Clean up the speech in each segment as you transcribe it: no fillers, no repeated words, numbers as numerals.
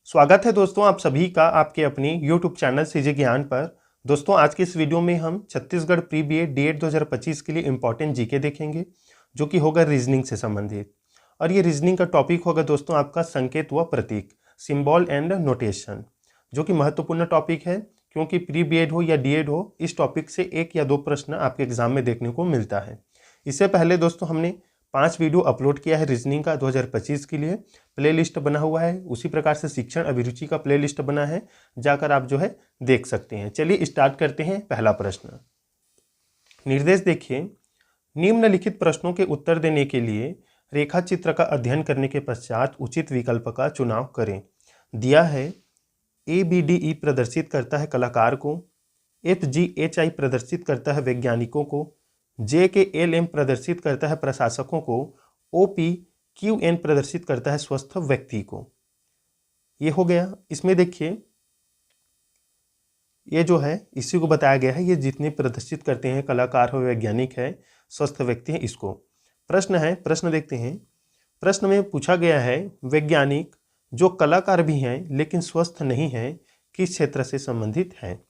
स्वागत है दोस्तों आप सभी का आपके अपने YouTube चैनल सीजे ज्ञान पर। दोस्तों आज के इस वीडियो में हम छत्तीसगढ़ प्री बीएड डीएड 2025 के लिए इम्पॉर्टेंट जीके देखेंगे, जो कि होगा रीजनिंग से संबंधित। और ये रीजनिंग का टॉपिक होगा दोस्तों आपका संकेत व प्रतीक, सिंबल एंड नोटेशन, जो कि महत्वपूर्ण टॉपिक है क्योंकि प्री बीएड हो या डीएड हो, इस टॉपिक से 1 या 2 प्रश्न आपके एग्जाम में देखने को मिलता है। इससे पहले दोस्तों हमने 5 वीडियो अपलोड किया है रीजनिंग का 2025 के लिए, प्लेलिस्ट बना हुआ है। उसी प्रकार से शिक्षण अभिरुचि का प्लेलिस्ट बना है, जाकर आप जो है देख सकते हैं। चलिए स्टार्ट करते हैं। पहला प्रश्न, निर्देश देखिए, निम्नलिखित प्रश्नों के उत्तर देने के लिए रेखा चित्र का अध्ययन करने के पश्चात उचित विकल्प का चुनाव करें। दिया है ABDE प्रदर्शित करता है कलाकार को, FGHI प्रदर्शित करता है वैज्ञानिकों को, JKLM प्रदर्शित करता है प्रशासकों को, OPQN प्रदर्शित करता है स्वस्थ व्यक्ति को। ये हो गया। इसमें देखिए ये जो है इसी को बताया गया है, ये जितने प्रदर्शित करते हैं कलाकार हो, वैज्ञानिक है, स्वस्थ व्यक्ति है, इसको। प्रश्न है, प्रश्न देखते हैं। प्रश्न में पूछा गया है वैज्ञानिक जो कलाकार भी हैं लेकिन स्वस्थ नहीं है किस क्षेत्र से संबंधित है?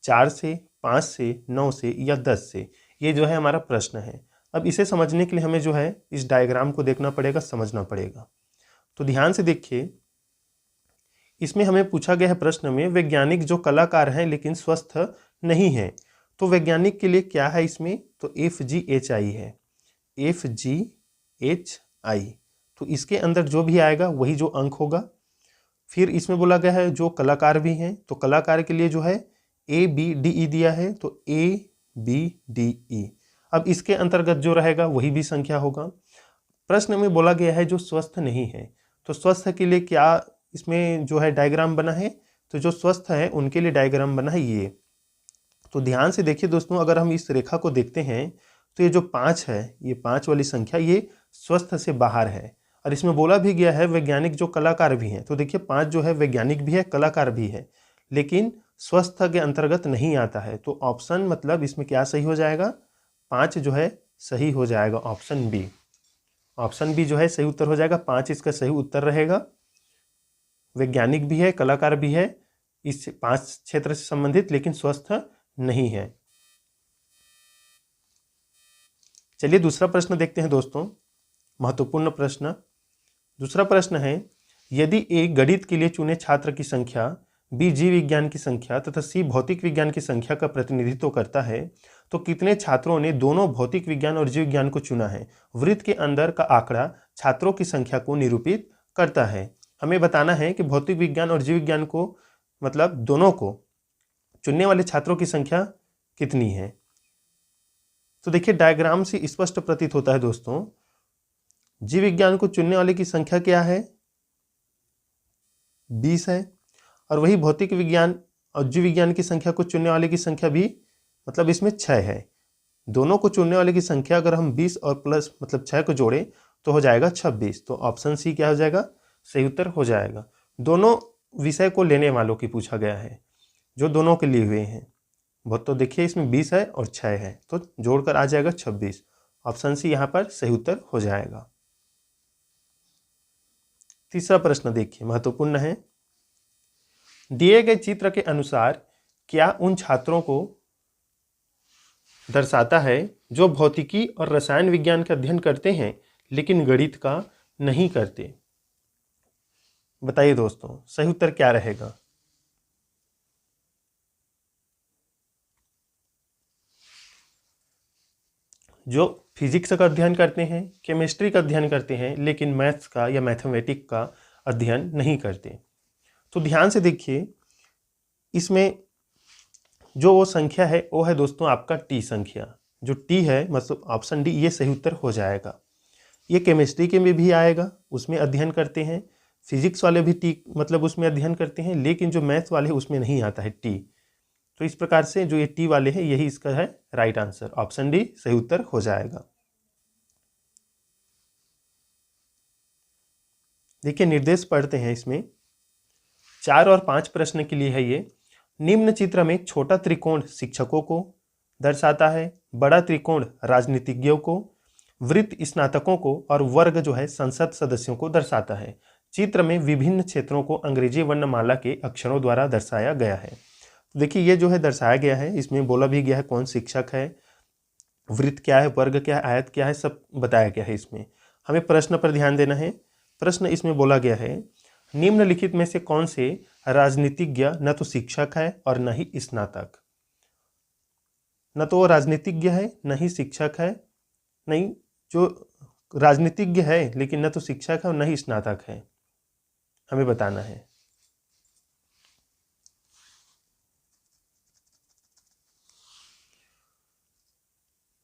4 से, 5 से, 9 से या 10 से? ये जो है हमारा प्रश्न है। अब इसे समझने के लिए हमें जो है इस डायग्राम को देखना पड़ेगा, समझना पड़ेगा। तो ध्यान से देखिए, इसमें हमें पूछा गया है प्रश्न में वैज्ञानिक जो कलाकार हैं लेकिन स्वस्थ नहीं है, तो वैज्ञानिक के लिए क्या है इसमें? तो FGHI है, FGHI। तो इसके अंदर जो भी आएगा वही जो अंक होगा। फिर इसमें बोला गया है जो कलाकार भी हैं, तो कलाकार के लिए जो है ABDE दिया है, तो ABDE। अब इसके अंतर्गत जो रहेगा वही भी संख्या होगा। प्रश्न में बोला गया है जो स्वस्थ नहीं है, तो स्वस्थ के लिए क्या इसमें जो है डायग्राम बना है? तो जो स्वस्थ है उनके लिए डायग्राम बना है ये। तो ध्यान से देखिए दोस्तों, अगर हम इस रेखा को देखते हैं तो ये जो 5 है, ये 5 वाली संख्या ये स्वस्थ से बाहर है। और इसमें बोला भी गया है वैज्ञानिक जो कलाकार भी हैं, तो देखिए 5 जो है वैज्ञानिक भी है, कलाकार भी है, लेकिन स्वस्थ के अंतर्गत नहीं आता है। तो ऑप्शन मतलब इसमें क्या सही हो जाएगा? 5 जो है सही हो जाएगा, ऑप्शन बी। ऑप्शन बी जो है सही उत्तर हो जाएगा, 5 इसका सही उत्तर रहेगा। वैज्ञानिक भी है, कलाकार भी है, इस 5 क्षेत्र से संबंधित, लेकिन स्वस्थ नहीं है। चलिए दूसरा प्रश्न देखते हैं दोस्तों, महत्वपूर्ण प्रश्न। दूसरा प्रश्न है, यदि A गणित के लिए चुने छात्र की संख्या, B जीव विज्ञान की संख्या तथा C भौतिक विज्ञान की संख्या का प्रतिनिधित्व करता है, तो कितने छात्रों ने दोनों भौतिक विज्ञान और जीव विज्ञान को चुना है? वृत्त के अंदर का आंकड़ा छात्रों की संख्या को निरूपित करता है। हमें बताना है कि भौतिक विज्ञान और जीव विज्ञान को मतलब दोनों को चुनने वाले छात्रों की संख्या कितनी है। तो देखिए डायग्राम से स्पष्ट प्रतीत होता है दोस्तों, जीव विज्ञान को चुनने वाले की संख्या क्या है? 20 है। और वही भौतिक विज्ञान और जीव विज्ञान की संख्या को चुनने वाले की संख्या भी मतलब इसमें 6 है। दोनों को चुनने वाले की संख्या अगर हम 20 और प्लस मतलब 6 को जोड़ें तो हो जाएगा 26। तो ऑप्शन सी क्या हो जाएगा? सही उत्तर हो जाएगा। दोनों विषय को लेने वालों की पूछा गया है, जो दोनों के लिए हुए हैं। बहुत तो देखिए इसमें 20 है और 6 है, तो जोड़कर आ जाएगा 26। ऑप्शन सी यहाँ पर सही उत्तर हो जाएगा। तीसरा प्रश्न देखिए, महत्वपूर्ण है। दिए गए चित्र के अनुसार क्या उन छात्रों को दर्शाता है जो भौतिकी और रसायन विज्ञान का अध्ययन करते हैं लेकिन गणित का नहीं करते? बताइए दोस्तों सही उत्तर क्या रहेगा? जो फिजिक्स का अध्ययन करते हैं, केमिस्ट्री का अध्ययन करते हैं, लेकिन मैथ्स का या मैथमेटिक्स का अध्ययन नहीं करते। तो ध्यान से देखिए, इसमें जो वो संख्या है वो है दोस्तों आपका टी संख्या। जो टी है मतलब ऑप्शन डी, ये सही उत्तर हो जाएगा। ये केमिस्ट्री के में भी आएगा, उसमें अध्ययन करते हैं। फिजिक्स वाले भी टी मतलब उसमें अध्ययन करते हैं, लेकिन जो मैथ्स वाले हैं उसमें नहीं आता है टी। तो इस प्रकार से जो ये टी वाले हैं यही इसका है राइट आंसर। ऑप्शन डी सही उत्तर हो जाएगा। देखिए निर्देश पढ़ते हैं इसमें। 4 और 5 प्रश्न के लिए है ये। निम्न चित्र में छोटा त्रिकोण शिक्षकों को दर्शाता है, बड़ा त्रिकोण राजनीतिज्ञों को, वृत्त स्नातकों को और वर्ग जो है संसद सदस्यों को दर्शाता है। चित्र में विभिन्न क्षेत्रों को अंग्रेजी वर्णमाला के अक्षरों द्वारा दर्शाया गया है। तो देखिए ये जो है दर्शाया गया है, इसमें बोला भी गया है कौन शिक्षक है, वृत्त क्या है, वर्ग क्या है, आयत क्या है, सब बताया गया है। इसमें हमें प्रश्न पर ध्यान देना है। प्रश्न इसमें बोला गया है, निम्नलिखित में से कौन से राजनीतिज्ञ न तो शिक्षक है और न ही स्नातक। न तो वो राजनीतिज्ञ है न ही शिक्षक है, नहीं, जो राजनीतिज्ञ है लेकिन न तो शिक्षक है और न ही स्नातक है, हमें बताना है।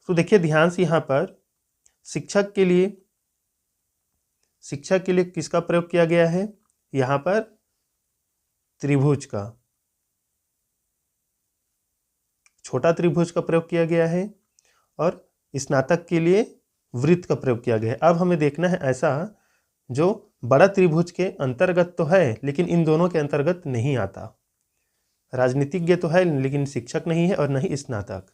तो देखिए ध्यान से यहां पर शिक्षक के लिए किसका प्रयोग किया गया है, यहां पर त्रिभुज का, छोटा त्रिभुज का प्रयोग किया गया है और स्नातक के लिए वृत्त का प्रयोग किया गया है। अब हमें देखना है ऐसा जो बड़ा त्रिभुज के अंतर्गत तो है लेकिन इन दोनों के अंतर्गत नहीं आता। राजनीतिज्ञ तो है लेकिन शिक्षक नहीं है और न ही स्नातक।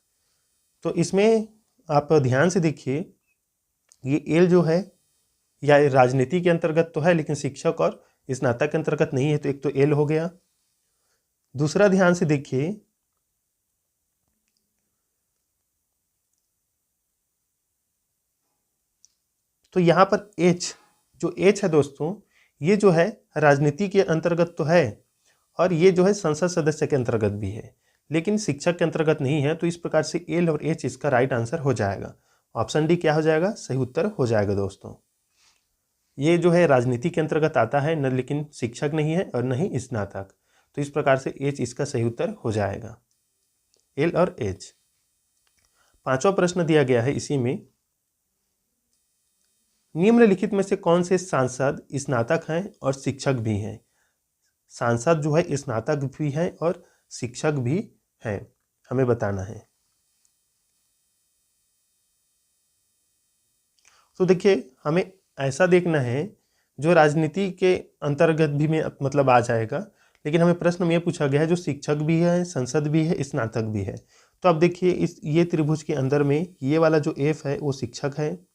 तो इसमें आप ध्यान से देखिए, ये एल जो है या राजनीति के अंतर्गत तो है लेकिन शिक्षक और स्नातक के अंतर्गत नहीं है, तो एक तो एल हो गया। दूसरा ध्यान से देखिए, तो यहां पर एच, जो एच है दोस्तों, ये जो है राजनीति के अंतर्गत तो है और ये जो है संसद सदस्य के अंतर्गत भी है लेकिन शिक्षक के अंतर्गत नहीं है। तो इस प्रकार से एल और एच इसका राइट आंसर हो जाएगा। ऑप्शन डी क्या हो जाएगा, सही उत्तर हो जाएगा दोस्तों। ये जो है राजनीति के अंतर्गत आता है न, लेकिन शिक्षक नहीं है और न ही स्नातक, तो इस प्रकार से एच इसका सही उत्तर हो जाएगा, एल और एच। पांचवा प्रश्न दिया गया है इसी में, निम्नलिखित में से कौन से सांसद स्नातक हैं और शिक्षक भी हैं। सांसद जो है स्नातक भी हैं और शिक्षक भी हैं, हमें बताना है। तो देखिए हमें ऐसा देखना है जो राजनीति के अंतर्गत भी में मतलब आ जाएगा, लेकिन हमें प्रश्न में यह पूछा गया है जो शिक्षक भी है, संसद भी है, स्नातक भी है। तो अब देखिए ये त्रिभुज के अंदर में ये वाला जो एफ है वो शिक्षक है,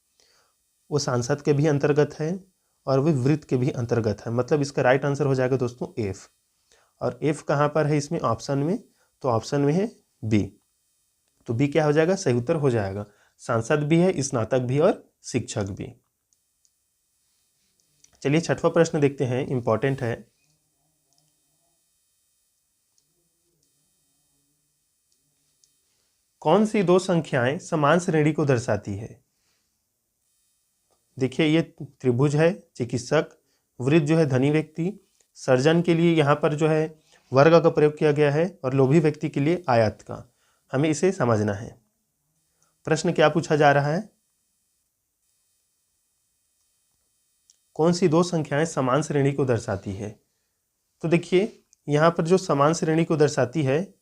वो सांसद के भी अंतर्गत है और वो वृत्त के भी अंतर्गत है। मतलब इसका राइट आंसर हो जाएगा दोस्तों एफ। और एफ कहाँ पर है इसमें ऑप्शन में, तो ऑप्शन में है बी। तो बी क्या हो जाएगा, सही उत्तर हो जाएगा। सांसद भी है, स्नातक भी और शिक्षक भी। चलिए छठवां प्रश्न देखते हैं, इंपॉर्टेंट है। कौन सी दो संख्याएं समान श्रेणी को दर्शाती है। देखिए ये त्रिभुज है, चिकित्सक, वृत्त जो है धनी व्यक्ति, सर्जन के लिए यहाँ पर जो है वर्ग का प्रयोग किया गया है और लोभी व्यक्ति के लिए आयत का। हमें इसे समझना है। प्रश्न क्या पूछा जा रहा है, कौन सी दो संख्याएं समान श्रेणी को दर्शाती है। तो देखिए यहाँ पर जो समान श्रेणी को दर्शाती है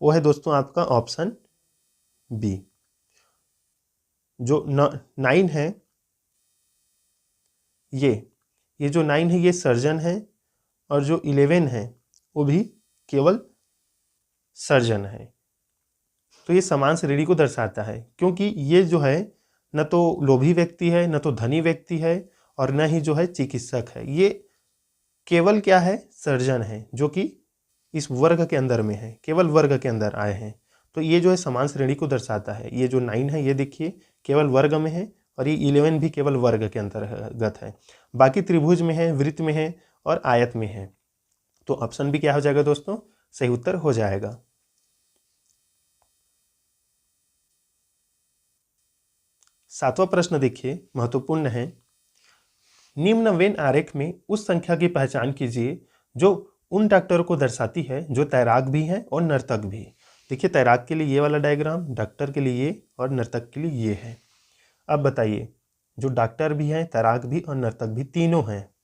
वो है दोस्तों आपका ऑप्शन बी। जो 9 है, ये जो 9 है ये सर्जन है और जो 11 है वो भी केवल सर्जन है। तो ये समान श्रेणी को दर्शाता है क्योंकि ये जो है न तो लोभी व्यक्ति है, न तो धनी व्यक्ति है और न ही जो है चिकित्सक है। ये केवल क्या है, सर्जन है, जो कि इस वर्ग के अंदर में है, केवल वर्ग के अंदर आए हैं। तो ये जो है समान श्रेणी को दर्शाता है। ये जो 9 है ये देखिए केवल वर्ग में है और ये 11 भी केवल वर्ग के अंतर्गत है। बाकी त्रिभुज में है, वृत्त में है और आयत में है। तो ऑप्शन भी क्या हो जाएगा दोस्तों, सही उत्तर हो जाएगा। सातवां प्रश्न देखिए, महत्वपूर्ण है। निम्न वेन आरेख में उस संख्या की पहचान कीजिए जो उन डॉक्टरों को दर्शाती है जो तैराक भी हैं और नर्तक भी। देखिए तैराक के लिए ये वाला डायग्राम, डॉक्टर के लिए ये और नर्तक के लिए ये है। अब बताइए, जो डॉक्टर भी हैं, तैराक भी और नर्तक भी, तीनों हैं।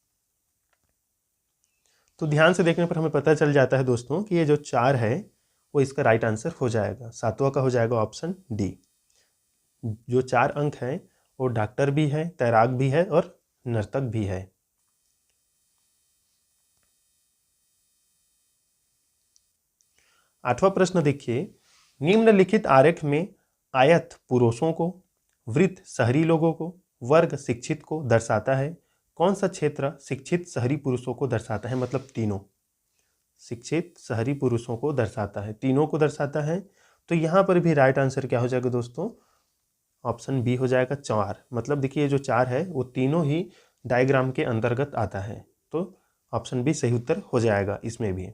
तो ध्यान से देखने पर हमें पता चल जाता है दोस्तों कि ये जो 4 है वो इसका राइट आंसर हो जाएगा। सातवां का हो जाएगा ऑप्शन डी। जो 4 अंक हैं वो डॉक्टर भी है, तैराक भी है और नर्तक भी है। आठवां प्रश्न देखिए, निम्नलिखित आरेख में आयत पुरुषों को, वृत्त शहरी लोगों को, वर्ग शिक्षित को दर्शाता है, कौन सा क्षेत्र शिक्षित शहरी पुरुषों को दर्शाता है, मतलब तीनों शिक्षित शहरी पुरुषों को दर्शाता है, तीनों को दर्शाता है। तो यहाँ पर भी राइट आंसर क्या हो जाएगा दोस्तों, ऑप्शन बी हो जाएगा 4। मतलब देखिए जो 4 है वो तीनों ही डायग्राम के अंतर्गत आता है, तो ऑप्शन बी सही उत्तर हो जाएगा इसमें भी।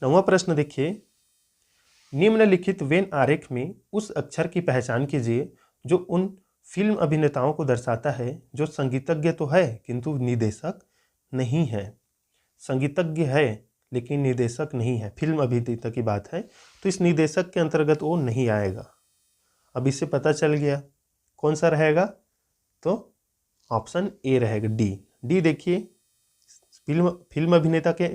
9वां प्रश्न देखिए, निम्नलिखित वेन आरेख में उस अक्षर की पहचान कीजिए जो उन फिल्म अभिनेताओं को दर्शाता है जो संगीतज्ञ तो है किंतु निर्देशक नहीं है। संगीतज्ञ है लेकिन निर्देशक नहीं है, फिल्म अभिनेता की बात है, तो इस निर्देशक के अंतर्गत वो नहीं आएगा। अब इससे पता चल गया कौन सा रहेगा, तो ऑप्शन ए रहेगा, डी देखिए फिल्म अभिनेता के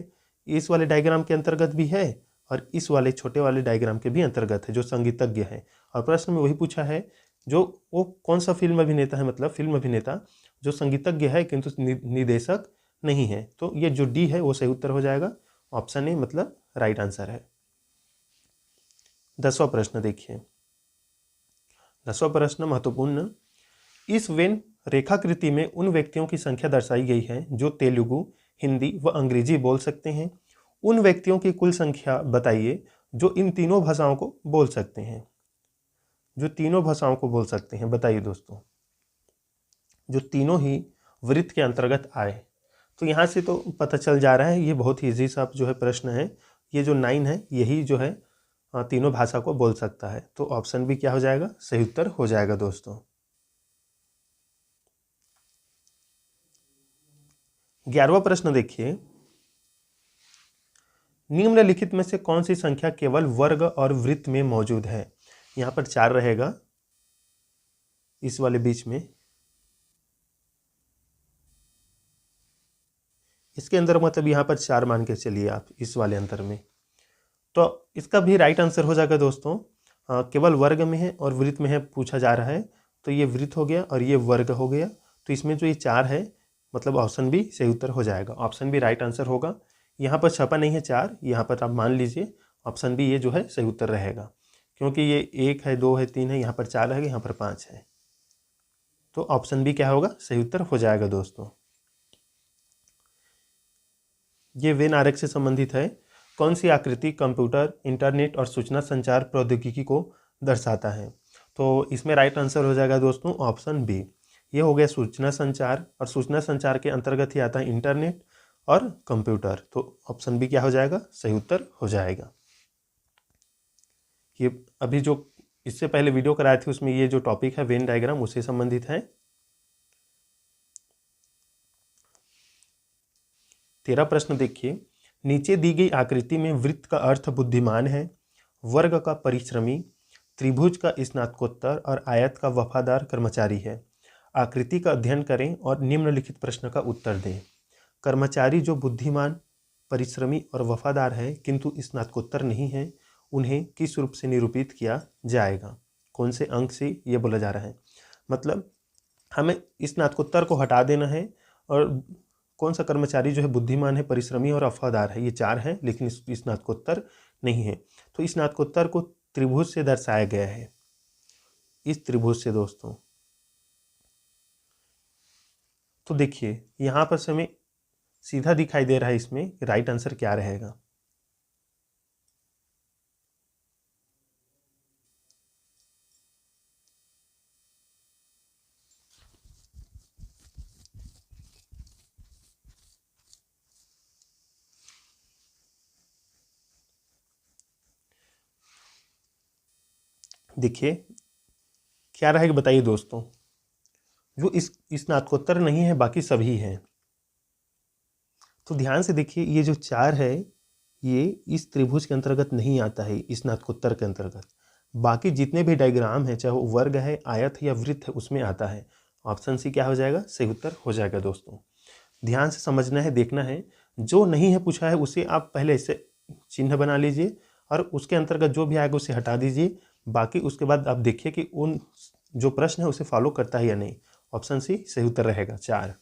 इस वाले डायग्राम के अंतर्गत भी है और इस वाले छोटे वाले डायग्राम के भी अंतर्गत है, जो संगीतज्ञ है। और प्रश्न में वही पूछा है जो वो कौन सा फिल्म अभिनेता है, मतलब फिल्म अभिनेता जो संगीतज्ञ है किंतु निर्देशक नहीं है, तो ये जो डी है वो सही उत्तर हो जाएगा, ऑप्शन ए मतलब राइट आंसर है। 10वां प्रश्न देखिए, 10वां प्रश्न महत्वपूर्ण, इस वेन रेखाकृति में उन व्यक्तियों की संख्या दर्शाई गई है जो तेलुगु, हिंदी व अंग्रेजी बोल सकते हैं। उन व्यक्तियों की कुल संख्या बताइए जो इन तीनों भाषाओं को बोल सकते हैं, जो तीनों भाषाओं को बोल सकते हैं, बताइए दोस्तों, जो तीनों ही वृत्त के अंतर्गत आए। तो यहाँ से तो पता चल जा रहा है ये बहुत ही इजी सा जो है प्रश्न है, ये जो 9 है यही जो है तीनों भाषा को बोल सकता है, तो ऑप्शन भी क्या हो जाएगा, सही उत्तर हो जाएगा दोस्तों। 11वां प्रश्न देखिए, निम्नलिखित में से कौन सी संख्या केवल वर्ग और वृत्त में मौजूद है। यहाँ पर 4 रहेगा इस वाले बीच में, इसके अंदर मतलब यहाँ पर 4 मान के चलिए आप इस वाले अंतर में, तो इसका भी राइट आंसर हो जाएगा दोस्तों। केवल वर्ग में है और वृत्त में है पूछा जा रहा है, तो ये वृत्त हो गया और ये वर्ग हो गया, तो इसमें जो ये 4 है मतलब ऑप्शन बी सही उत्तर हो जाएगा, ऑप्शन बी राइट आंसर होगा। यहाँ पर छपा नहीं है 4, यहाँ पर आप मान लीजिए ऑप्शन बी ये जो है सही उत्तर रहेगा, क्योंकि ये 1 है, 2 है, 3 है, यहाँ पर 4 है, यहाँ पर 5 है, तो ऑप्शन बी क्या होगा, सही उत्तर हो जाएगा दोस्तों। ये वेन आरेख से संबंधित है। कौन सी आकृति कंप्यूटर, इंटरनेट और सूचना संचार प्रौद्योगिकी को दर्शाता है, तो इसमें राइट आंसर हो जाएगा दोस्तों ऑप्शन बी, ये हो गया सूचना संचार, और सूचना संचार के अंतर्गत ही आता है इंटरनेट और कंप्यूटर, तो ऑप्शन बी क्या हो जाएगा, सही उत्तर हो जाएगा। ये अभी जो इससे पहले वीडियो कराए थे उसमें ये जो टॉपिक है वेन डायग्राम उससे संबंधित है। 13 प्रश्न देखिए, नीचे दी गई आकृति में वृत्त का अर्थ बुद्धिमान है, वर्ग का परिश्रमी, त्रिभुज का स्नातकोत्तर और आयत का वफादार कर्मचारी है। आकृति का अध्ययन करें और निम्नलिखित प्रश्न का उत्तर दें। कर्मचारी जो बुद्धिमान, परिश्रमी और वफादार है किंतु स्नातकोत्तर नहीं है, उन्हें किस रूप से निरूपित किया जाएगा, कौन से अंक से ये बोला जा रहा है, मतलब हमें स्नातकोत्तर को हटा देना है और कौन सा कर्मचारी जो है बुद्धिमान है, परिश्रमी और वफादार है, ये 4 हैं लेकिन स्नातकोत्तर नहीं है, तो स्नातकोत्तर को त्रिभुज से दर्शाया गया है, इस त्रिभुज से दोस्तों। तो देखिए यहाँ पर से हमें सीधा दिखाई दे रहा है, इसमें राइट आंसर क्या रहेगा, देखिए क्या रहेगा बताइए दोस्तों, जो इस स्नातकोत्तर नहीं है बाकी सभी हैं, तो ध्यान से देखिए ये जो 4 है ये इस त्रिभुज के अंतर्गत नहीं आता है, स्नातकोत्तर के अंतर्गत, बाकी जितने भी डायग्राम है चाहे वो वर्ग है, आयत है या वृत्त है उसमें आता है, ऑप्शन सी क्या हो जाएगा, सही उत्तर हो जाएगा दोस्तों। ध्यान से समझना है, देखना है, जो नहीं है पूछा है उसे आप पहले इसे चिन्ह बना लीजिए और उसके अंतर्गत जो भी आएगा उसे हटा दीजिए, बाकी उसके बाद आप देखिए कि उन जो प्रश्न है उसे फॉलो करता है या नहीं, ऑप्शन सी सही उत्तर रहेगा 4।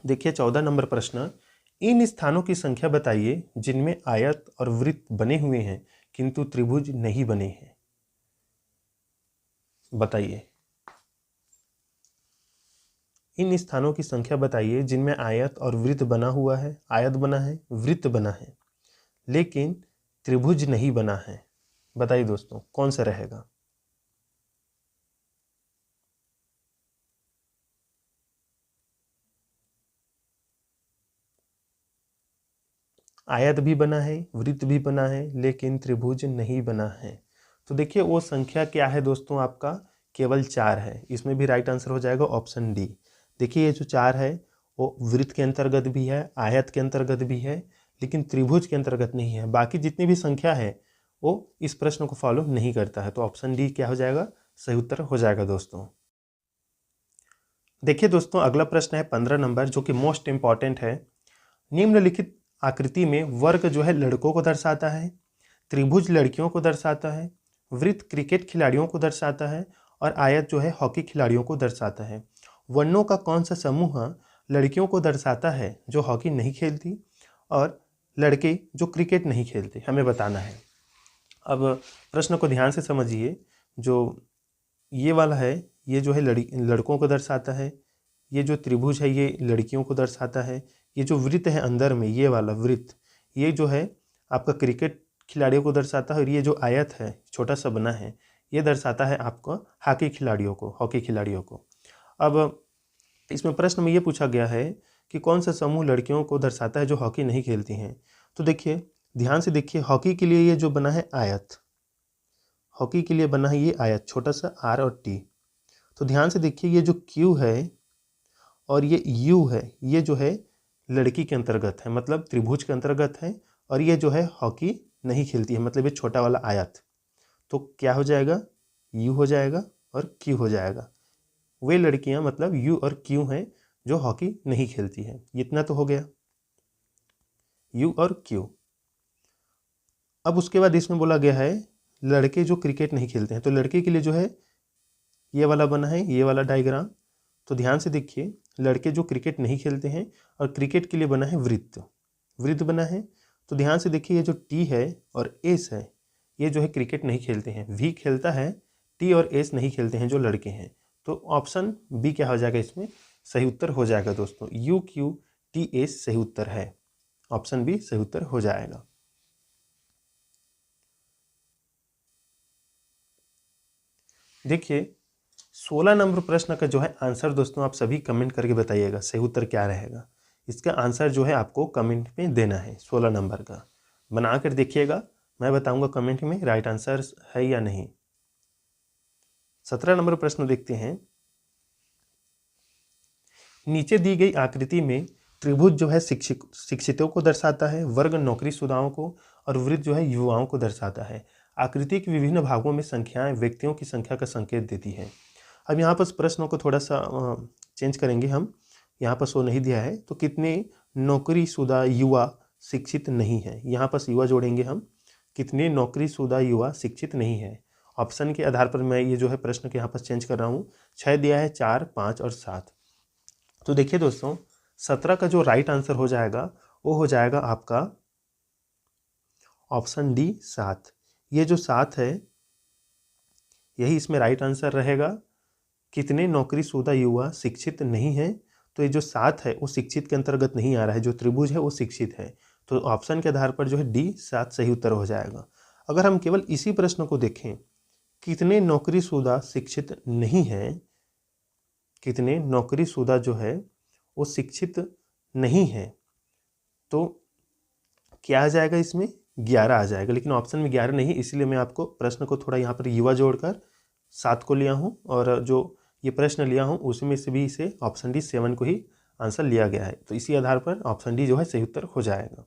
देखिए 14 नंबर प्रश्न, इन स्थानों की संख्या बताइए जिनमें आयत और वृत्त बने हुए हैं किंतु त्रिभुज नहीं बने हैं। बताइए। इन स्थानों की संख्या बताइए जिनमें आयत और वृत्त बना हुआ है, आयत बना है, वृत्त बना है, लेकिन त्रिभुज नहीं बना है। बताइए दोस्तों कौन सा रहेगा। आयत भी बना है, वृत्त भी बना है, लेकिन त्रिभुज नहीं बना है। तो देखिए वो संख्या क्या है दोस्तों, आपका केवल 4 है। इसमें भी राइट आंसर हो जाएगा ऑप्शन डी। देखिए ये जो 4 है वो वृत्त के अंतर्गत भी है, आयत के अंतर्गत भी है, लेकिन त्रिभुज के अंतर्गत नहीं है। बाकी जितनी भी संख्या है वो इस प्रश्न को फॉलो नहीं करता है। तो ऑप्शन डी क्या हो जाएगा, सही उत्तर हो जाएगा दोस्तों। देखिए दोस्तों अगला प्रश्न है 15 नंबर, जो कि मोस्ट इंपॉर्टेंट है। निम्नलिखित आकृति में वर्ग जो है लड़कों को दर्शाता है, त्रिभुज लड़कियों को दर्शाता है, वृत्त क्रिकेट खिलाड़ियों को दर्शाता है और आयत जो है हॉकी खिलाड़ियों को दर्शाता है। वर्णों का कौन सा समूह लड़कियों को दर्शाता है जो हॉकी नहीं खेलती और लड़के जो क्रिकेट नहीं खेलते, हमें बताना है। अब प्रश्न को ध्यान से समझिए। जो ये वाला है ये जो है लड़कों को दर्शाता है, ये जो त्रिभुज है ये लड़कियों को दर्शाता है, ये जो वृत्त है अंदर में ये वाला वृत्त ये जो है आपका क्रिकेट खिलाड़ियों को दर्शाता है, और ये जो आयत है छोटा सा बना है ये दर्शाता है आपको हॉकी खिलाड़ियों को, हॉकी खिलाड़ियों को। अब इसमें प्रश्न में ये पूछा गया है कि कौन सा समूह लड़कियों को दर्शाता है जो हॉकी नहीं खेलती हैं। तो देखिए ध्यान से देखिए, हॉकी के लिए ये जो बना है आयत, हॉकी के लिए बना है ये आयत छोटा सा आर और टी। तो ध्यान से देखिए ये जो क्यू है और ये यू है ये जो है लड़की के अंतर्गत है, मतलब त्रिभुज के अंतर्गत है, और ये जो है हॉकी नहीं खेलती है, मतलब ये छोटा वाला आयत। तो क्या हो जाएगा, यू हो जाएगा और क्यू हो जाएगा। वे लड़कियां मतलब यू और क्यू हैं जो हॉकी नहीं खेलती है। इतना तो हो गया यू और क्यू। अब उसके बाद इसमें बोला गया है लड़के जो क्रिकेट नहीं खेलते हैं। तो लड़के के लिए जो है ये वाला बना है, ये वाला डायग्राम। तो ध्यान से देखिए लड़के जो क्रिकेट नहीं खेलते हैं और क्रिकेट के लिए बना है वृत्त, वृत्त बना है। तो ध्यान से देखिए ये जो टी है और एस है ये जो है क्रिकेट नहीं खेलते हैं, वी खेलता है, टी और एस नहीं खेलते हैं जो लड़के हैं। तो ऑप्शन बी क्या हो जाएगा, इसमें सही उत्तर हो जाएगा दोस्तों। यू क्यू टी एस सही उत्तर है, ऑप्शन बी सही उत्तर हो जाएगा। देखिए 16 नंबर प्रश्न का जो है आंसर दोस्तों आप सभी कमेंट करके बताइएगा सही उत्तर क्या रहेगा। इसका आंसर जो है आपको कमेंट में देना है। 16 नंबर का बना कर देखिएगा, मैं बताऊंगा कमेंट में राइट आंसर है या नहीं। 17 नंबर प्रश्न देखते हैं। नीचे दी गई आकृति में त्रिभुज जो है शिक्षितों को दर्शाता है, वर्ग नौकरीशुदाओं को और वृत्त जो है युवाओं को दर्शाता है। आकृति के विभिन्न भागों में संख्याएं व्यक्तियों की संख्या का संकेत देती है। अब यहाँ पर प्रश्नों को थोड़ा सा चेंज करेंगे हम, यहाँ पर शो नहीं दिया है। तो कितने नौकरीशुदा युवा शिक्षित नहीं है, यहाँ पर युवा जोड़ेंगे हम। कितने नौकरीशुदा युवा शिक्षित नहीं है। ऑप्शन के आधार पर मैं ये जो है प्रश्न के यहाँ पर चेंज कर रहा हूँ। 6 दिया है, 4, 5 और 7। तो देखिए दोस्तों 17 का जो राइट आंसर हो जाएगा वो हो जाएगा आपका ऑप्शन डी 7। ये जो 7 है यही इसमें राइट आंसर रहेगा। कितने नौकरीशुदा युवा शिक्षित नहीं है, तो ये जो 7 है वो शिक्षित के अंतर्गत नहीं आ रहा है, जो त्रिभुज है वो शिक्षित है। तो ऑप्शन के आधार पर जो है डी 7 सही उत्तर हो जाएगा। अगर हम केवल इसी प्रश्न को देखें, कितने नौकरीशुदा शिक्षित नहीं है, कितने नौकरीशुदा जो है वो शिक्षित नहीं है, तो क्या आ जाएगा, इसमें 11 आ जाएगा। लेकिन ऑप्शन में 11 नहीं, इसलिए मैं आपको प्रश्न को थोड़ा यहाँ पर युवा जोड़कर 7 को लिया हूँ, और जो ये प्रश्न लिया हूँ उसमें से भी इसे ऑप्शन डी 7 को ही आंसर लिया गया है। तो इसी आधार पर ऑप्शन डी जो है सही उत्तर हो जाएगा।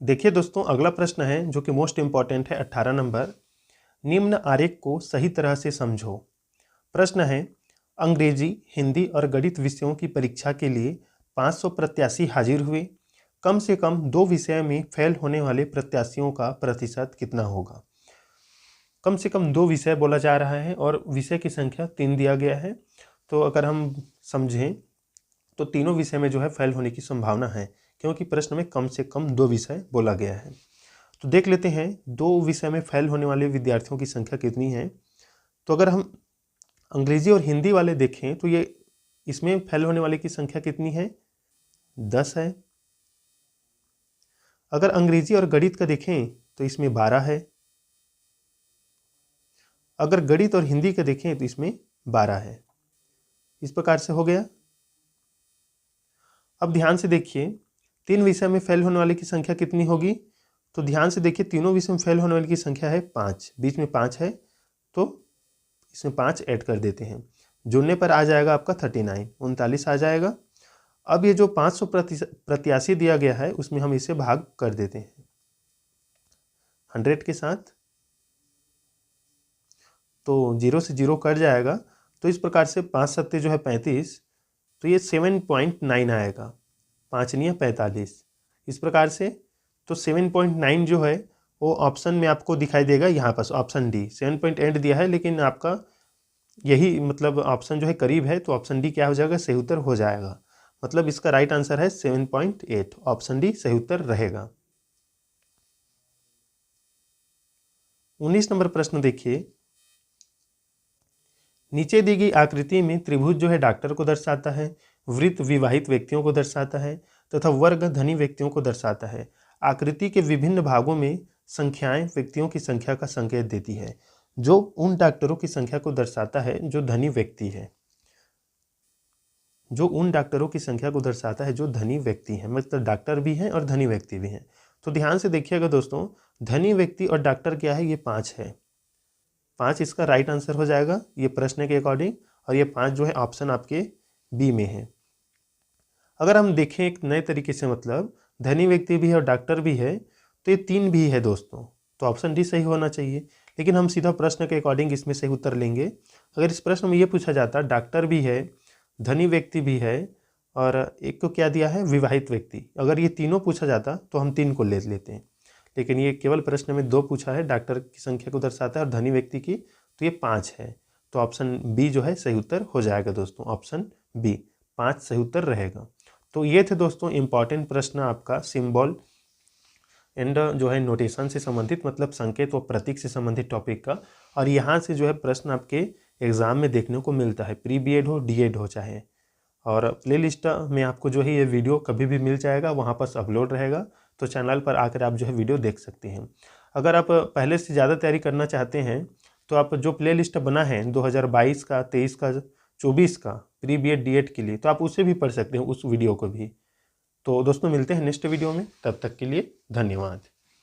देखिए दोस्तों अगला प्रश्न है जो कि मोस्ट इंपॉर्टेंट है, 18 नंबर। निम्न आरेख को सही तरह से समझो। प्रश्न है अंग्रेजी, हिंदी और गणित विषयों की परीक्षा के लिए 500 प्रत्याशी हाजिर हुए। कम से कम 2 विषय में फेल होने वाले प्रत्याशियों का प्रतिशत कितना होगा। कम से कम 2 विषय बोला जा रहा है और विषय की संख्या 3 दिया गया है। तो अगर हम समझें तो तीनों विषय में जो है फेल होने की संभावना है, क्योंकि प्रश्न में कम से कम 2 विषय बोला गया है। तो देख लेते हैं 2 विषय में फेल होने वाले विद्यार्थियों की संख्या कितनी है। तो अगर हम अंग्रेजी और हिंदी वाले देखें तो ये इसमें फेल होने वाले की संख्या कितनी है, 10 है। अगर अंग्रेजी और गणित का देखें तो इसमें 12 है। अगर गणित और हिंदी का देखें तो इसमें 12 है। इस प्रकार से हो गया। अब ध्यान से देखिए 3 विषय में फेल होने वाले की संख्या कितनी होगी। तो ध्यान से देखिए तीनों विषय में फेल होने वाले की संख्या है 5, बीच में 5 है तो इसमें 5 ऐड कर देते हैं। जुड़ने पर आ जाएगा आपका 39, 39 आ जाएगा। अब ये जो 500 प्रत्याशी दिया गया है उसमें हम इसे भाग कर देते हैं 100 के साथ, तो 0 से 0 कट जाएगा। तो इस प्रकार से 5 सत्ते जो है 35, तो ये 7.9 आएगा, 5 नहीं 45। इस प्रकार से तो 7.9 जो है वो ऑप्शन में आपको दिखाई देगा, यहाँ पर ऑप्शन डी। 7.8 दिया है लेकिन आपका यही मतलब ऑप्शन जो है करीब है, तो ऑप्शन डी क्या हो जाएगा, सही उत्तर हो जाएगा। मतलब इसका राइट आंसर है 7.8, ऑप्शन डी सही उत्तर रहेगा। 19 नंबर प्रश्न देखिए, नीचे दी गई आकृति में त्रिभुज जो है डॉक्टर को दर्शाता है, वृत्त विवाहित व्यक्तियों को दर्शाता है तथा वर्ग धनी व्यक्तियों को दर्शाता है। आकृति के विभिन्न भागों में संख्याएं व्यक्तियों की संख्या का संकेत देती है, जो उन डॉक्टरों की संख्या को दर्शाता है जो धनी व्यक्ति है, जो उन डॉक्टरों की संख्या को दर्शाता है जो धनी व्यक्ति हैं, मतलब डॉक्टर भी हैं और धनी व्यक्ति भी हैं। तो ध्यान से देखिएगा दोस्तों, धनी व्यक्ति और डॉक्टर क्या है, ये 5 है, 5 इसका राइट आंसर हो जाएगा ये प्रश्न के अकॉर्डिंग, और ये 5 जो है ऑप्शन आपके बी में है। अगर हम देखें एक नए तरीके से, मतलब धनी व्यक्ति भी है और डॉक्टर भी है, तो ये 3 भी है दोस्तों, तो ऑप्शन डी सही होना चाहिए। लेकिन हम सीधा प्रश्न के अकॉर्डिंग इसमें सही उत्तर लेंगे। अगर इस प्रश्न में ये पूछा जाता डॉक्टर भी है, धनी व्यक्ति भी है और एक को क्या दिया है, विवाहित व्यक्ति, अगर ये तीनों पूछा जाता तो हम 3 को ले लेते हैं। लेकिन ये केवल प्रश्न में 2 पूछा है, डॉक्टर की संख्या को दर्शाता है और धनी व्यक्ति की, तो ये 5 है। तो ऑप्शन बी जो है सही उत्तर हो जाएगा दोस्तों, ऑप्शन बी 5 सही उत्तर रहेगा। तो ये थे दोस्तों इंपॉर्टेंट प्रश्न आपका सिंबल एंड जो है नोटेशन से संबंधित, मतलब संकेत व प्रतीक से संबंधित टॉपिक का। और यहाँ से जो है प्रश्न आपके एग्जाम में देखने को मिलता है, प्री बीएड हो डीएड हो चाहे। और प्लेलिस्ट में आपको जो है ये वीडियो कभी भी मिल जाएगा, वहाँ पर अपलोड रहेगा, तो चैनल पर आकर आप जो है वीडियो देख सकते हैं। अगर आप पहले से ज़्यादा तैयारी करना चाहते हैं तो आप जो प्लेलिस्ट बना है 2022 का, 23 का, 24 का प्री बीएड डीएड के लिए, तो आप उसे भी पढ़ सकते हैं, उस वीडियो को भी। तो दोस्तों मिलते हैं नेक्स्ट वीडियो में, तब तक के लिए धन्यवाद।